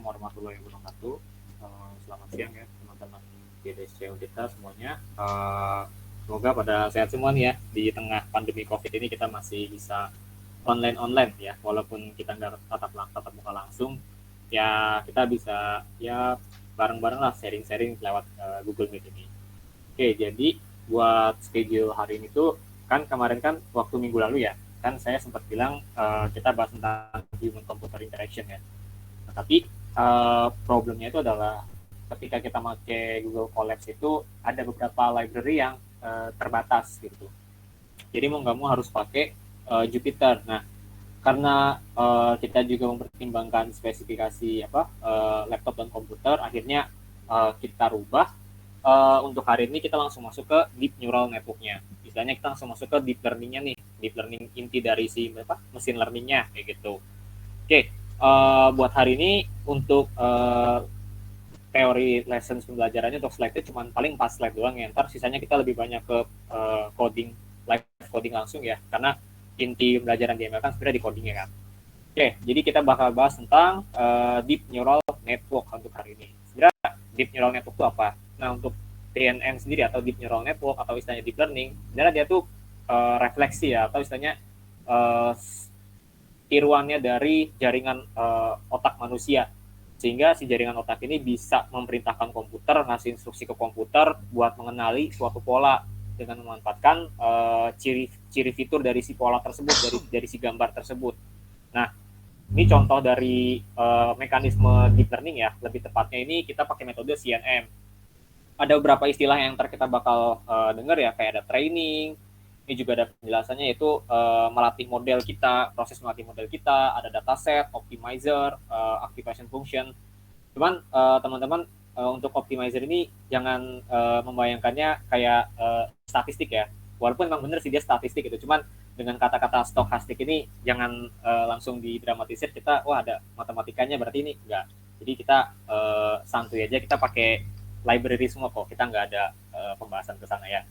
warahmatullahi wabarakatuh. Selamat siang ya teman-teman GDSC kita semuanya. Semoga pada sehat semua nih ya. Di tengah pandemi COVID ini kita masih bisa online ya, walaupun kita nggak tatap muka langsung, ya kita bisa ya bareng-bareng lah sharing-sharing lewat Google Meet ini. Oke, jadi buat schedule hari ini tuh kan kemarin kan waktu minggu lalu ya, kan saya sempat bilang kita bahas tentang human computer interaction ya. Nah, tapi problemnya itu adalah ketika kita pakai Google Colabs itu ada beberapa library yang terbatas gitu. Jadi mau nggak mau harus pakai Jupyter. Nah, karena kita juga mempertimbangkan spesifikasi laptop dan komputer, akhirnya kita rubah. Untuk hari ini kita langsung masuk ke deep neural network-nya. Istilahnya kita langsung masuk ke deep learning-nya nih, deep learning inti dari si mesin learning-nya kayak gitu. Oke, buat hari ini untuk teori lessons pembelajarannya untuk slide-nya cuma paling 4 slide doang ya. Ntar sisanya kita lebih banyak ke coding, live coding langsung ya, karena inti pembelajaran di ML kan sebenarnya di codingnya kan. Oke, jadi kita bakal bahas tentang deep neural network untuk hari ini. Sebenarnya deep neural network itu apa? Nah, untuk DNN sendiri atau deep neural network atau istilahnya deep learning, sebenarnya dia tuh refleksi ya, atau istilahnya tiruannya dari jaringan otak manusia. Sehingga si jaringan otak ini bisa memerintahkan komputer, ngasih instruksi ke komputer buat mengenali suatu pola dengan memanfaatkan ciri fitur dari si pola tersebut, dari si gambar tersebut. Nah, ini contoh dari mekanisme deep learning ya. Lebih tepatnya ini kita pakai metode CNN. Ada beberapa istilah yang ntar kita bakal dengar ya, kayak ada training, ini juga ada penjelasannya, yaitu melatih model kita, proses melatih model kita, ada dataset, optimizer, activation function. Cuman teman-teman untuk optimizer ini jangan membayangkannya kayak statistik ya. Walaupun memang benar sih dia statistik gitu, cuman dengan kata-kata stokastik ini jangan langsung didramatisir kita, wah ada matematikanya berarti ini enggak. Jadi kita santuy aja, kita pakai library semua kok, kita nggak ada pembahasan ke sana ya.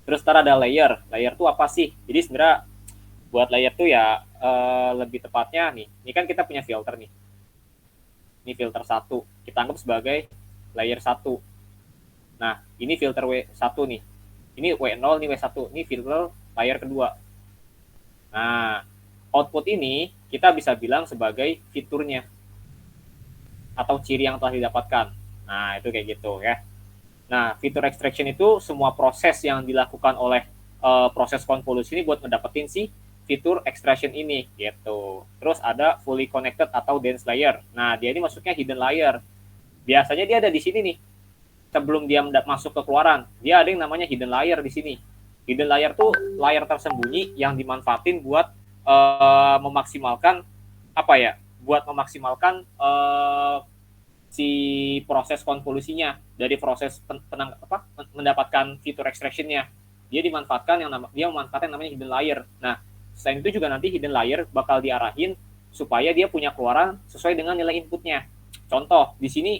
Terus ntar ada layer tuh apa sih? Jadi sebenarnya buat layer tuh ya lebih tepatnya nih, ini kan kita punya filter nih. Ini filter 1, kita anggap sebagai layer 1. Nah, ini filter W1 nih. Ini W0, ini W1, ini filter layer kedua. Nah, output ini kita bisa bilang sebagai fiturnya atau ciri yang telah didapatkan. Nah, itu kayak gitu ya. Nah, fitur extraction itu semua proses yang dilakukan oleh proses konvolusi ini buat ngedapetin si fitur extraction ini gitu. Terus ada fully connected atau dense layer. Nah, dia ini masuknya hidden layer. Biasanya dia ada di sini nih. Sebelum dia masuk ke keluaran, dia ada yang namanya hidden layer di sini. Hidden layer tuh layer tersembunyi yang dimanfaatin buat memaksimalkan apa ya? Buat memaksimalkan si proses konvolusinya dari proses mendapatkan fitur extraction-nya. Dia memanfaatkan yang namanya hidden layer. Nah, selain itu juga nanti hidden layer bakal diarahin supaya dia punya keluaran sesuai dengan nilai inputnya. Contoh, di sini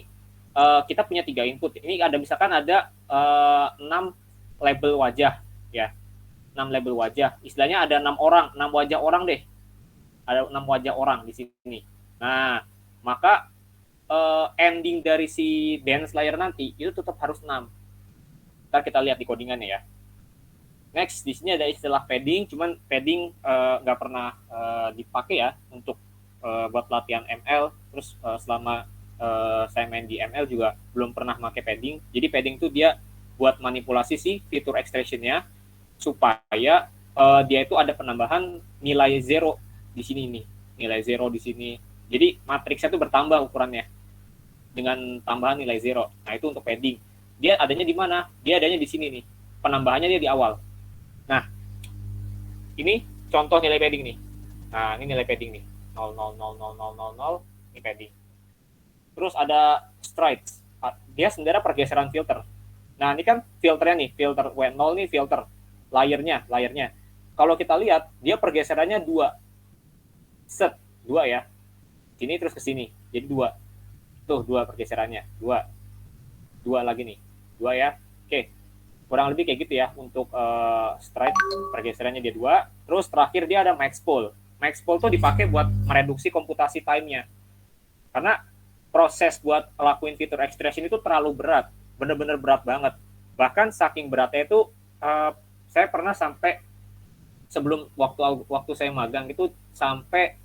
kita punya 3 input. Ini ada misalkan ada 6 label wajah ya. 6 label wajah. Istilahnya ada 6 wajah orang deh. Ada 6 wajah orang di sini. Nah, maka ending dari si dense layer nanti itu tetap harus 6. Ntar kita lihat di codingannya ya. Next, di sini ada istilah padding, cuman padding nggak pernah dipakai ya untuk buat latihan ML. Terus selama saya main di ML juga belum pernah pakai padding. Jadi padding itu dia buat manipulasi si fitur extraction-nya supaya dia itu ada penambahan nilai 0 di sini nih. Nilai 0 di sini. Jadi matriksnya itu bertambah ukurannya dengan tambahan nilai 0. Nah, itu untuk padding. Dia adanya di mana? Dia adanya di sini nih. Penambahannya dia di awal. Nah, ini contoh nilai padding nih. Nah, ini nilai padding nih. 0, 0, 0, 0, 0, 0, 0. Ini padding. Terus ada strides. Dia sebenarnya pergeseran filter. Nah, ini kan filternya nih. Filter W0 nih filter. Layernya. Kalau kita lihat, dia pergeserannya 2. Set. 2 ya. Sini terus ke sini. Jadi 2. Tuh 2 pergeserannya, 2 lagi nih, 2 ya. Oke, kurang lebih kayak gitu ya untuk stride pergeserannya dia 2. Terus terakhir dia ada max pole. Max pole tuh dipakai buat mereduksi komputasi time-nya. Karena proses buat lakuin fitur extraction itu terlalu berat, bener-bener berat banget. Bahkan saking beratnya itu saya pernah sampai sebelum waktu saya magang itu sampai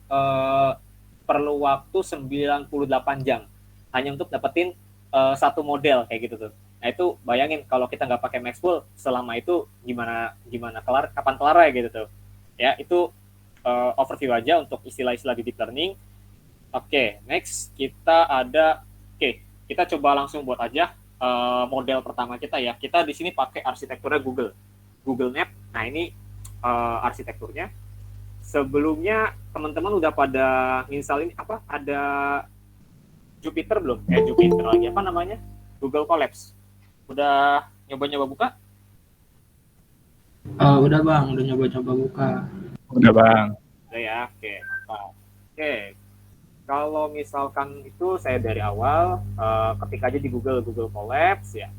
perlu waktu 98 jam hanya untuk dapetin satu model kayak gitu tuh. Nah itu bayangin kalau kita nggak pakai Maxpool selama itu gimana kapan kelar ya gitu tuh. Ya itu overview aja untuk istilah-istilah di deep learning. Oke, next kita ada kita coba langsung buat aja model pertama kita ya. Kita di sini pakai arsitekturnya Google Map. Nah ini arsitekturnya. Sebelumnya teman-teman udah pada install ini apa? Ada Jupyter belum? Jupyter lagi apa namanya? Google Colabs. Udah nyoba-nyoba buka? Udah Bang, udah nyoba-nyoba buka. Udah Bang. Udah ya, oke, mantap. Oke, kalau misalkan itu saya dari awal ketik aja di Google Colabs ya.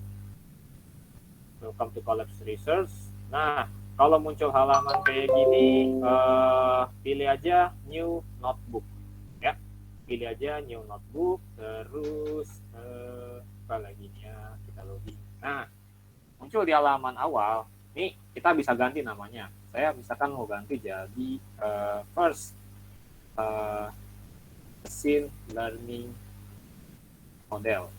Welcome to Colabs Research. Nah, kalau muncul halaman kayak gini, pilih aja New Notebook. Ya, pilih aja New Notebook, terus apa lagi ya, kita login. Nah, muncul di halaman awal, nih kita bisa ganti namanya. Saya misalkan mau ganti jadi First Machine Learning Model.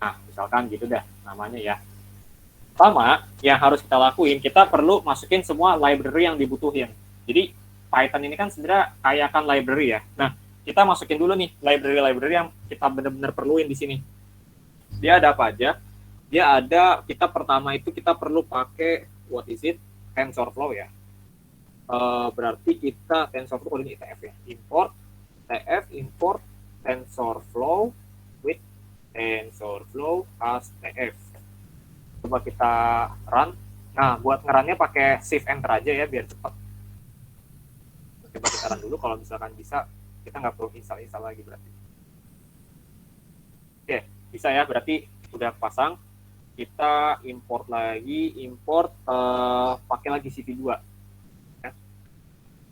Nah, misalkan gitu dah namanya ya. Pertama, yang harus kita lakuin, kita perlu masukin semua library yang dibutuhin. Jadi, Python ini kan sebenarnya kayak kan library ya. Nah, kita masukin dulu nih library-library yang kita benar-benar perluin di sini. Dia ada apa aja? Dia ada, kita pertama itu kita perlu pakai, what is it? TensorFlow ya. Berarti kita TensorFlow ini TF ya. Import TensorFlow with TensorFlow as TF. Coba kita run. Nah, buat ngerunnya pakai shift enter aja ya biar cepat. Coba kita run dulu. Kalau misalkan bisa, kita nggak perlu install lagi berarti. Oke, bisa ya. Berarti udah pasang. Kita import lagi. Pakai lagi CV2. Ya.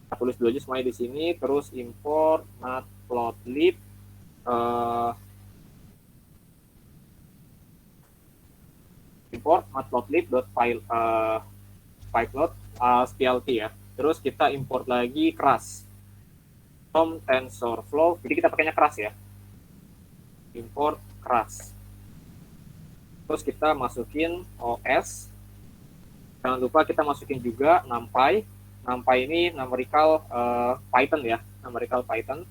Kita tulis dulu aja semuanya di sini. Terus import matplotlib. Import matplotlib.pyplot as plt ya. Terus kita import lagi keras from TensorFlow. Jadi kita pakainya keras ya. Import keras. Terus kita masukin OS. Jangan lupa kita masukin juga NumPy. NumPy ini numerical Python ya, numerical Python.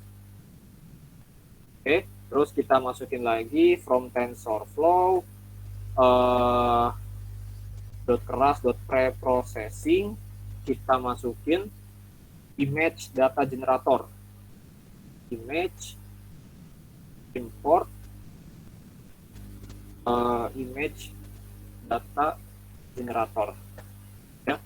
Oke, terus kita masukin lagi from TensorFlow .keras.preprocessing, kita masukin image data generator, image import image data generator ya.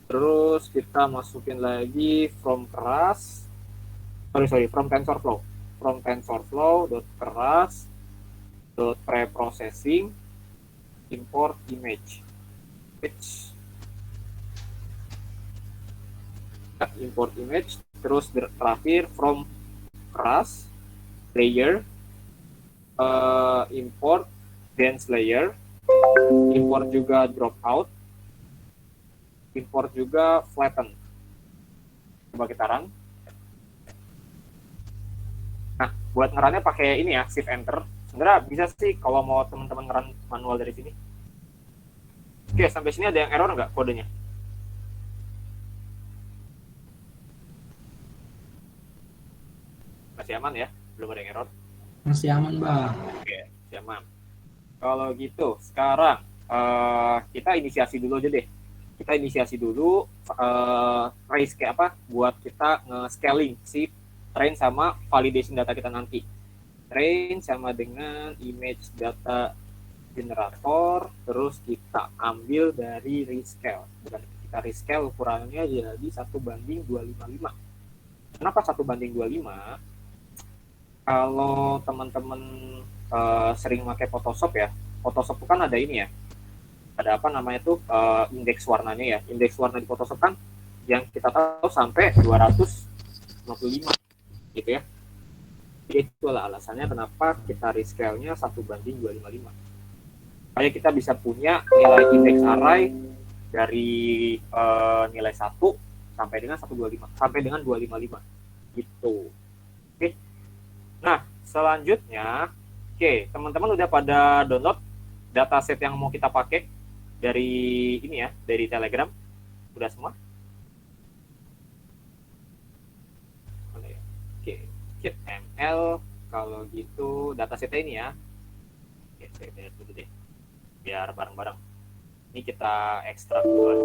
Terus kita masukin lagi from TensorFlow.keras.preprocessing import image import image. Terus terakhir from keras layer import dense layer, import juga dropout, import juga flatten. Coba kita run. Nah, buat ngerunnya pakai ini ya, shift enter. Sebenarnya bisa sih kalau mau teman-teman ngerun manual dari sini. Oke, sampai sini ada yang error nggak kodenya? Masih aman ya? Belum ada yang error? Masih aman, Bang. Oke, masih aman. Kalau gitu, sekarang kita inisiasi dulu aja deh. Kita inisiasi dulu trace kayak apa buat kita nge-scaling si train sama validation data kita nanti. Train sama dengan image data generator, terus kita ambil dari rescale. Bukan kita rescale ukurannya jadi 1:255. Kenapa 1:25? Kalau teman-teman sering pakai Photoshop ya, Photoshop kan ada ini ya, ada apa namanya tuh indeks warnanya ya. Indeks warna di Photoshop kan yang kita tahu sampai 255. gitu ya. Jadi itulah alasannya kenapa kita rescale-nya 1:255. Supaya kita bisa punya nilai indeks array dari nilai 1 sampai dengan 125 sampai dengan 255 gitu. Oke. Nah, selanjutnya teman-teman udah pada download dataset yang mau kita pakai dari ini ya, dari Telegram? Udah semua? Oke, ML kalau gitu datasetnya ini ya. Oke, saya lihat dulu deh. Biar bareng-bareng. Ini kita ekstrak dulu.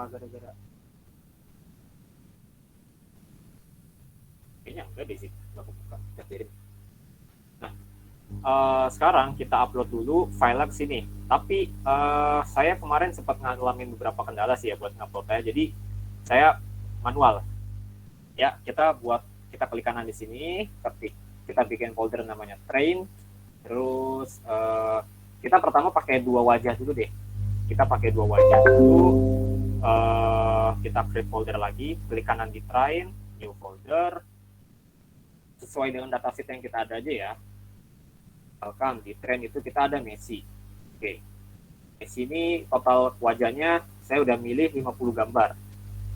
Gara-gara kayaknya enggak deh sih, nggak buka, kita kirim. Nah, sekarang kita upload dulu file ke sini. Tapi saya kemarin sempat ngalamin beberapa kendala sih ya buat nguploadnya. Jadi saya manual. Ya, kita klik kanan di sini, kita bikin folder namanya train. Terus kita pertama pakai 2 wajah dulu deh. Kita pakai 2 wajah dulu. Kita create folder lagi, klik kanan di train, new folder, sesuai dengan dataset yang kita ada aja ya. Misalkan di train itu kita ada Messi. Oke. Messi ini total wajahnya saya udah milih 50 gambar.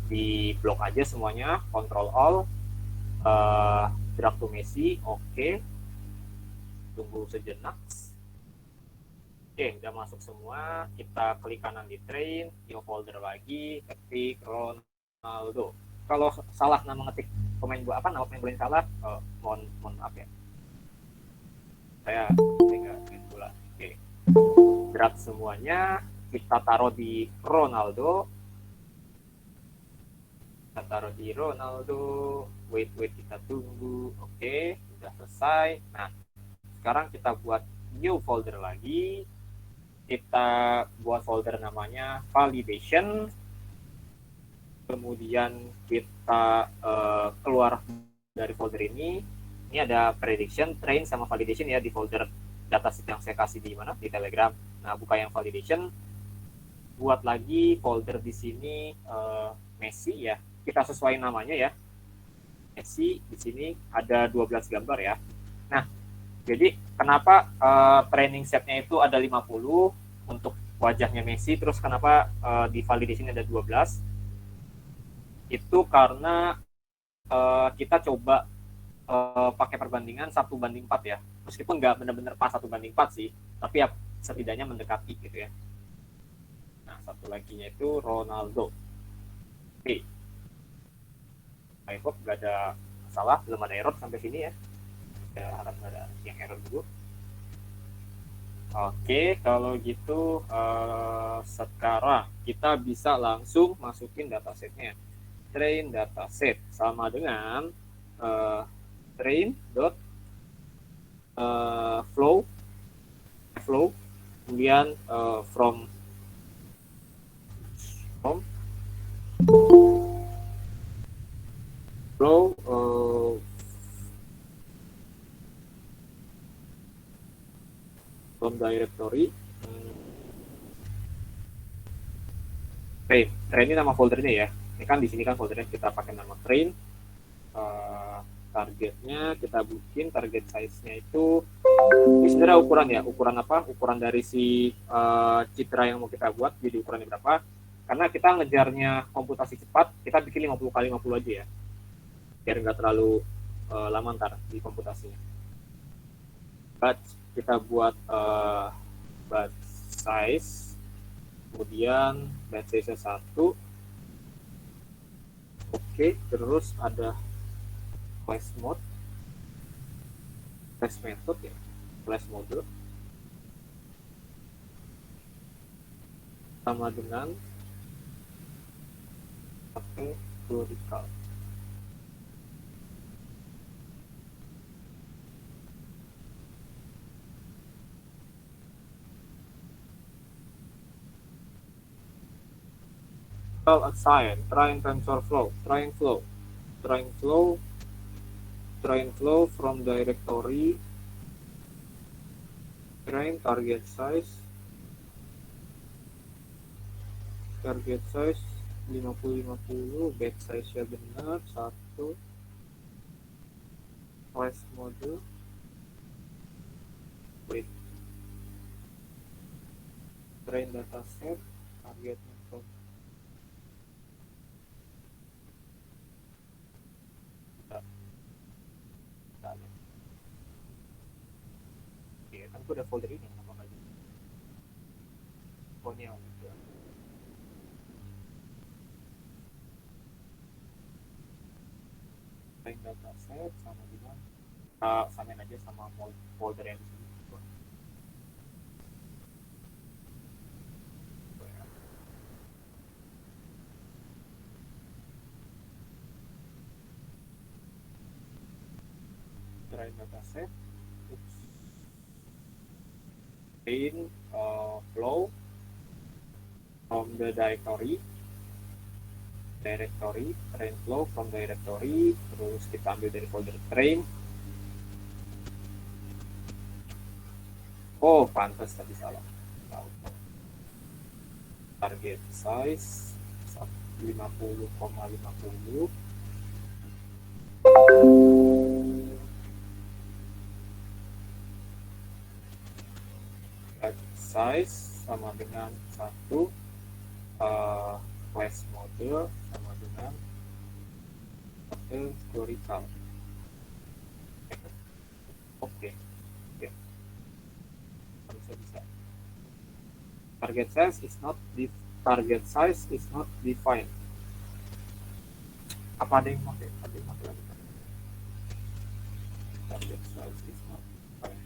Di blok aja semuanya, Ctrl All, drag to Messi, oke. Tunggu sejenak. Oke, udah masuk semua. Kita klik kanan di train, new folder lagi, ketik Ronaldo. Kalau salah nama ngetik nama pemain bola salah, mohon maaf ya. Saya nggak bola. Oke, drag semuanya, kita taruh di Ronaldo. Wait, kita tunggu. Oke, udah selesai. Nah, sekarang kita buat new folder lagi. Kita buat folder namanya validation. Kemudian kita keluar dari folder ini. Ini ada prediction, train sama validation ya di folder dataset yang saya kasih di mana? Di Telegram. Nah, buka yang validation. Buat lagi folder di sini Messi ya. Kita sesuai namanya ya. Messi di sini ada 12 gambar ya. Nah, jadi kenapa training setnya itu ada 50 untuk wajahnya Messi, terus kenapa di validation ada 12? Itu karena kita coba pakai perbandingan 1:4 ya. Meskipun nggak benar-benar pas 1:4 sih, tapi ya setidaknya mendekati gitu ya. Nah, satu laginya itu Ronaldo. Oke. I hope nggak ada masalah, belum ada error sampai sini ya. Saya harap ada yang error dulu. Oke, kalau gitu sekarang kita bisa langsung masukin datasetnya. Train dataset sama dengan flow, kemudian from flow from directory. Train ini nama foldernya ya. Ini kan di sini kan foldernya kita pakai nama train. Targetnya kita bikin target size-nya itu ini sebenarnya ukuran ya. Ukuran apa? Ukuran dari si citra yang mau kita buat, jadi ukurannya berapa. Karena kita ngejarnya komputasi cepat, kita bikin 50x50 aja ya. Biar nggak terlalu lama ntar di komputasinya. Kita buat batch size, kemudian batch size 1. Oke, terus ada flash mode, flash method ya, flash mode sama dengan pakai vertical. Assign train TensorFlow, train flow from directory train target size 50-50, batch size nya benar, 1 class mode, wait, train dataset targetnya from oke, kan gue udah folder ini apa lagi, oh ini udah. Train dataset sama dengan samain aja sama folder yang di sini. Train dataset, train flow from the directory, train flow from directory, terus kita ambil dari folder train. Oh, pantas tadi salah. Target size 50,50. Target size sama dengan 1, class mode sama dengan historical. Oke. Bisa. Target size is not defined. Apa ada yang pakai? Lagi. Target size is not defined.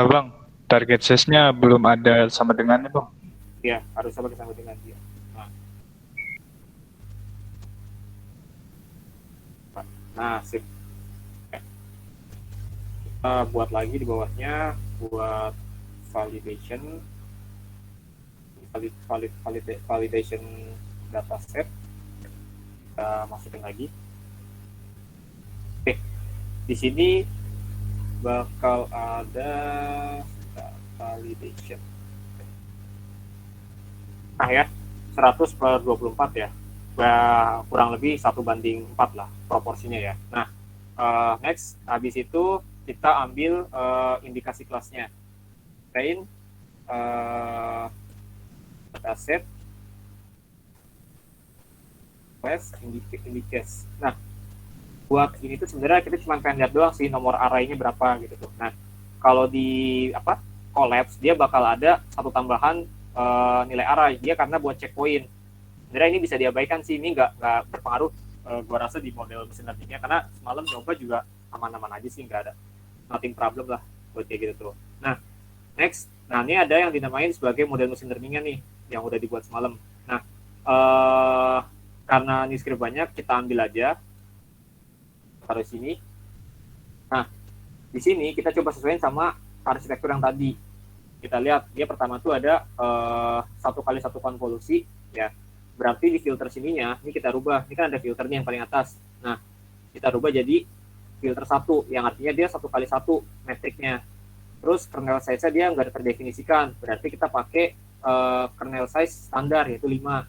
Bang, target size-nya belum ada sama dengannya, Bang. Ya, harus sama dengan dia. Nah, sip. Kita buat lagi di bawahnya, buat validation dataset. Kita masukin lagi. Oke, di sini bakal ada validation. Nah ya, 100/24 ya. Kurang lebih 1:4 lah proporsinya ya. Nah, next, habis itu kita ambil indikasi kelasnya. Train dataset class indicate. Nah, buat ini tuh sebenarnya kita cuma pengen lihat doang sih nomor array-nya berapa gitu tuh. Nah, kalau di collapse dia bakal ada satu tambahan nilai array dia karena buat checkpoint. Sebenarnya ini bisa diabaikan sih, ini nggak berpengaruh gua rasa di model mesin learning-nya, karena semalam nyoba juga aman-aman aja sih, nggak ada nothing problem lah buat kayak gitu tuh. Nah, next, ini ada yang dinamain sebagai model mesin learning-nya nih yang udah dibuat semalam. Nah, karena ini script banyak, kita ambil aja taruh sini. Nah, di sini kita coba sesuaiin sama arsitektur yang tadi. Kita lihat dia pertama tuh ada 1x1 konvolusi ya. Berarti di filter sininya ini kita rubah. Ini kan ada filternya yang paling atas. Nah, kita rubah jadi filter 1 yang artinya dia 1x1 metriknya. Terus kernel size-nya dia nggak terdefinisikan. Berarti kita pakai kernel size standar yaitu 3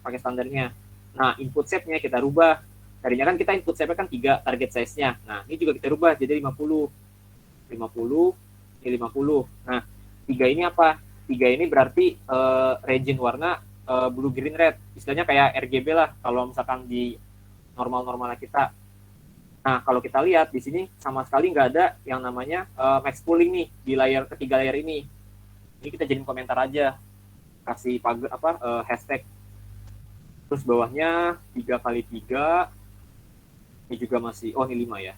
pakai standarnya. Nah, input shape-nya kita rubah. Tadinya kan kita input shape-nya kan 3 target size-nya. Nah, ini juga kita rubah jadi 50. 50 ini 50. Nah, 3 ini apa? 3 ini berarti region warna blue green red. Istilahnya kayak RGB lah kalau misalkan di normal-normalnya kita. Nah, kalau kita lihat di sini sama sekali nggak ada yang namanya max pooling nih di ketiga layer ini. Ini kita jadiin komentar aja, kasih hashtag. Terus bawahnya 3x3, ini juga masih, ini 5 ya.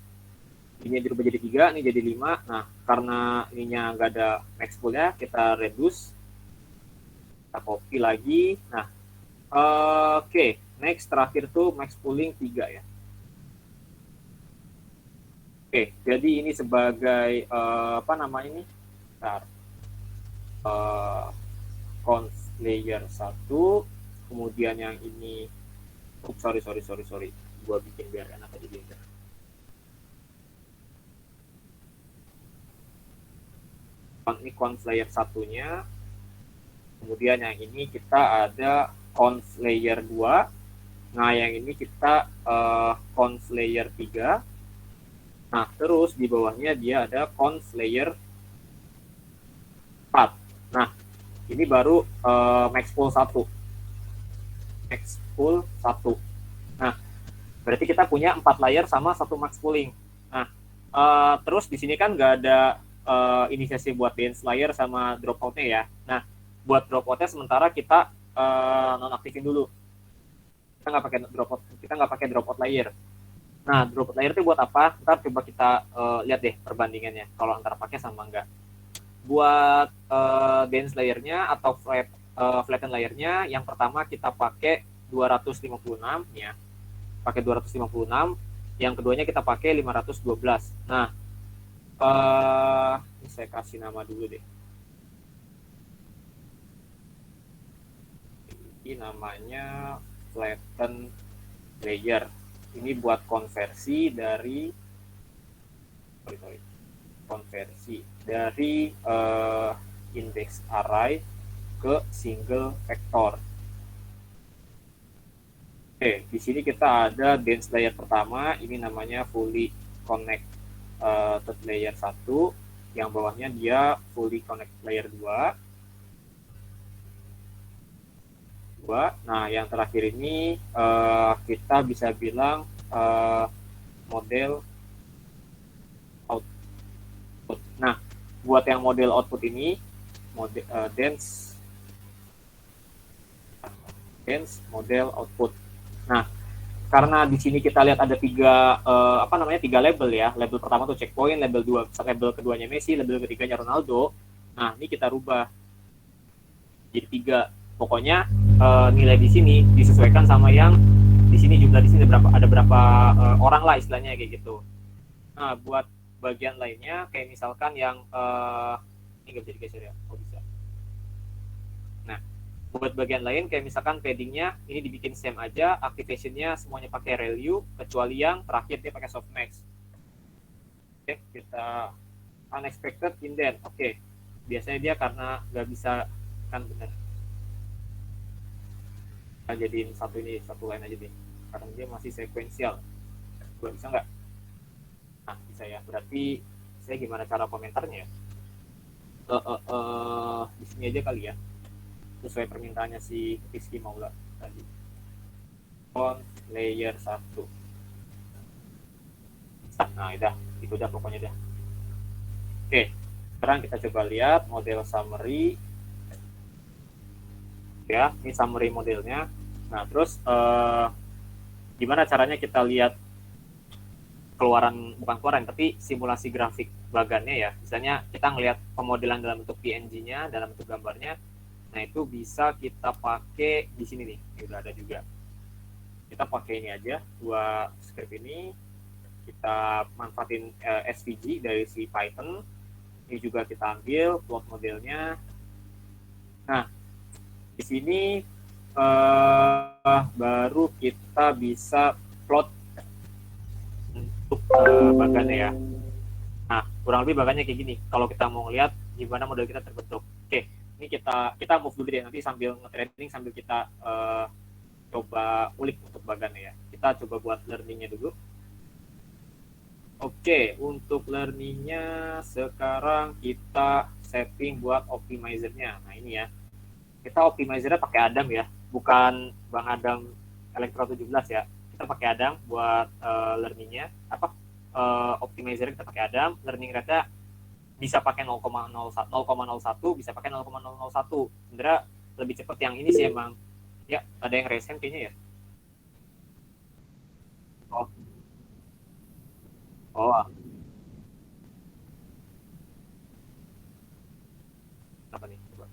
Ini dirubah jadi 3, ini jadi 5. Nah, karena ininya nggak ada max pool-nya, kita reduce. Kita copy lagi. Nah, oke. Next, terakhir tuh max pooling 3 ya. Oke, jadi ini sebagai ini? Conf layer 1, kemudian yang ini sorry. Gua bikin biar enak aja gitu. Ini conv layer satunya. Kemudian yang ini kita ada conv layer 2. Nah, yang ini kita conv layer 3. Nah, terus di bawahnya dia ada conv layer 4. Nah, ini baru maxpool 1. Maxpool 1. Nah, berarti kita punya 4 layer sama 1 max pooling. Nah, terus di sini kan nggak ada inisiasi buat dense layer sama dropout-nya ya. Nah, buat dropout-nya sementara kita nonaktifin dulu. Kita nggak pakai dropout layer. Nah, dropout layer itu buat apa? Ntar coba kita lihat deh perbandingannya kalau antara pakai sama enggak. Buat dense layernya atau flatten layernya, yang pertama kita pakai 256 ya. Pakai 256, yang keduanya kita pakai 512. Nah, ini saya kasih nama dulu deh. Ini namanya flatten layer. Ini buat konversi dari index array ke single vector. Oke, di sini kita ada dense layer pertama, ini namanya fully connected layer 1, yang bawahnya dia fully connected layer 2. Nah, yang terakhir ini kita bisa bilang model output. Nah, buat yang model output ini, dense model output. Nah, karena di sini kita lihat ada tiga label ya. Label pertama tuh checkpoint, label keduanya Messi, label ketiganya Ronaldo. Nah, ini kita rubah jadi 3. Pokoknya nilai di sini disesuaikan sama yang di sini, jumlah di sini ada berapa orang lah istilahnya kayak gitu. Nah, buat bagian lainnya kayak misalkan yang ini nggak bisa digeser ya, bisa. Nah, buat bagian lain kayak misalkan paddingnya ini dibikin same aja, activationnya semuanya pakai ReLU kecuali yang terakhir dia pakai softmax. Oke, kita unexpected indent. Oke, biasanya dia karena nggak bisa kan bener. Kita jadiin satu line aja deh, karena dia masih sekuensial. Gue bisa nggak? Nah, bisa ya. Berarti saya gimana cara komentarnya ya? Di sini aja kali ya, sesuai permintaannya si Rizky Maula tadi. On layer 1. Nah, itu udah pokoknya dah. Oke, sekarang kita coba lihat model summary. Ya, ini summary modelnya. Nah, terus gimana caranya kita lihat bukan keluaran, tapi simulasi grafik bagannya ya. Misalnya kita ngelihat pemodelan dalam bentuk PNG-nya, dalam bentuk gambarnya. Nah, itu bisa kita pakai di sini nih. Ini udah ada juga. Kita pakai ini aja, 2 script ini. Kita manfaatin SVG dari si Python. Ini juga kita ambil plot modelnya. Nah, di sini baru kita bisa plot untuk bagannya ya. Nah, kurang lebih bagannya kayak gini. Kalau kita mau ngeliat gimana model kita terbentuk. Oke. Ini kita move dulu deh, nanti sambil nge-training sambil kita coba ulik untuk bagannya ya. Kita coba buat learningnya dulu. Oke, untuk learningnya sekarang kita setting buat optimizernya. Nah, ini ya. Kita optimizernya pakai Adam ya, bukan Bang Adam Elektro 17 ya. Kita pakai Adam buat learningnya. Optimizer kita pakai Adam, learning rate-nya bisa pakai 0,01, bisa pakai 0,001. Sebenarnya lebih cepat yang ini sih emang. Ya, ada yang resen kayaknya ya. Apa nih? Coba.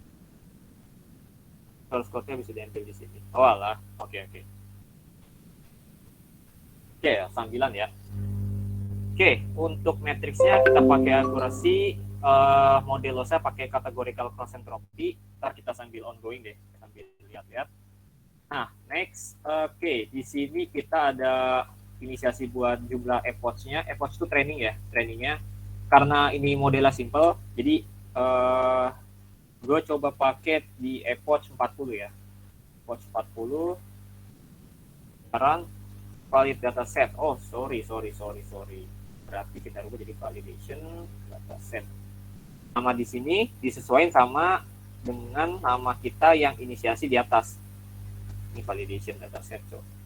Source code-nya bisa diambil di sini. Oh alah, oke. Oke, 9 ya. Oke, untuk matriksnya kita pakai akurasi model loss-nya pakai categorical cross entropy. Ntar kita sambil ongoing deh, sambil lihat-lihat. Nah, next, di sini kita ada inisiasi buat jumlah epoch-nya. Epoch itu training ya, trainingnya. Karena ini modelnya simple, jadi gue coba pakai di AirPods 40 ya. AirPods 40. Sekarang valid dataset. Oh, sorry. Berarti kita rubah jadi validation dataset. Nama di sini disesuaikan sama dengan nama kita yang inisiasi di atas. Ini validation dataset, coba.